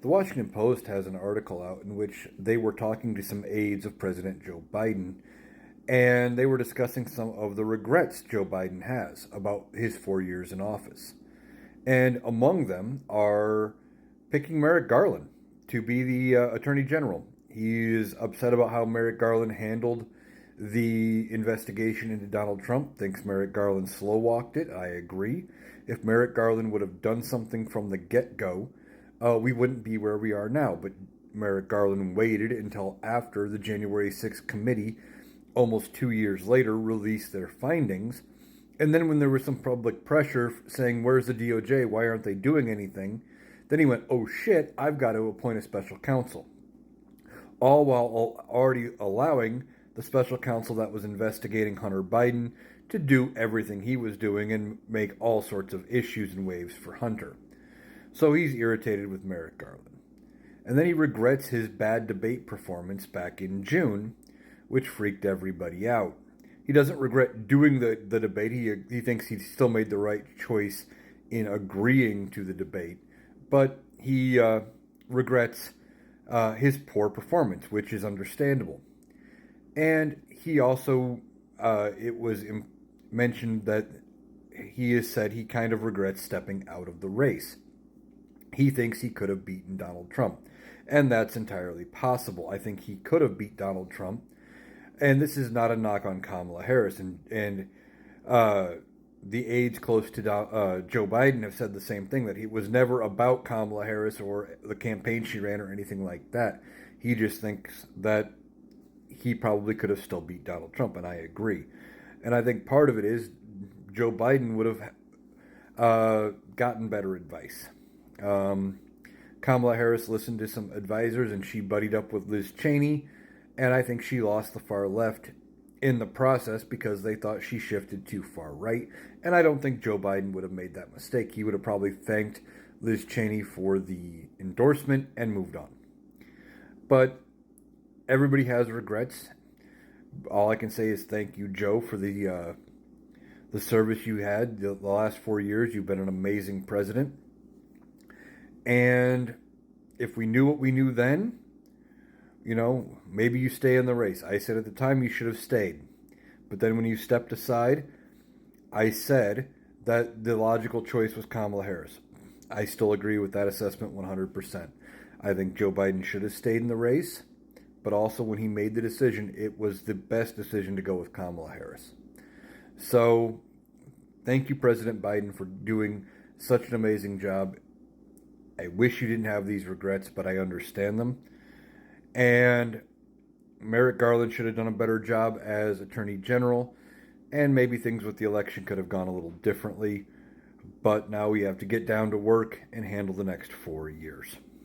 The Washington Post has an article out in which they were talking to some aides of President Joe Biden, and they were discussing some of the regrets Joe Biden has about his 4 years in office. And among them are picking Merrick Garland to be the Attorney General. He is upset about how Merrick Garland handled the investigation into Donald Trump, thinks Merrick Garland slow walked it. I agree. If Merrick Garland would have done something from the get go, we wouldn't be where we are now. But Merrick Garland waited until after the January 6th committee, almost 2 years later, released their findings. And then when there was some public pressure saying, where's the DOJ? Why aren't they doing anything? Then he went, oh shit, I've got to appoint a special counsel. All while already allowing the special counsel that was investigating Hunter Biden to do everything he was doing and make all sorts of issues and waves for Hunter. So he's irritated with Merrick Garland. And then he regrets his bad debate performance back in June, which freaked everybody out. He doesn't regret doing the debate. He thinks he still made the right choice in agreeing to the debate, but he regrets his poor performance, which is understandable. And he also, it was mentioned that he has said he kind of regrets stepping out of the race. He thinks he could have beaten Donald Trump, and that's entirely possible. I think he could have beat Donald Trump. And this is not a knock on Kamala Harris, and the aides close to Joe Biden have said the same thing, that it was never about Kamala Harris or the campaign she ran or anything like that. He just thinks that he probably could have still beat Donald Trump, and I agree. And I think part of it is Joe Biden would have gotten better advice. Kamala Harris listened to some advisors, and she buddied up with Liz Cheney. And I think she lost the far left in the process because they thought she shifted too far right. And I don't think Joe Biden would have made that mistake. He would have probably thanked Liz Cheney for the endorsement and moved on. But everybody has regrets. All I can say is thank you, Joe, for the service you had the last 4 years. You've been an amazing president. And if we knew what we knew then, maybe you stay in the race. I said at the time you should have stayed. But then when you stepped aside, I said that the logical choice was Kamala Harris. I still agree with that assessment 100%. I think Joe Biden should have stayed in the race. But also when he made the decision, it was the best decision to go with Kamala Harris. So thank you, President Biden, for doing such an amazing job. I wish you didn't have these regrets, but I understand them. And Merrick Garland should have done a better job as Attorney General, and maybe things with the election could have gone a little differently. But now we have to get down to work and handle the next 4 years.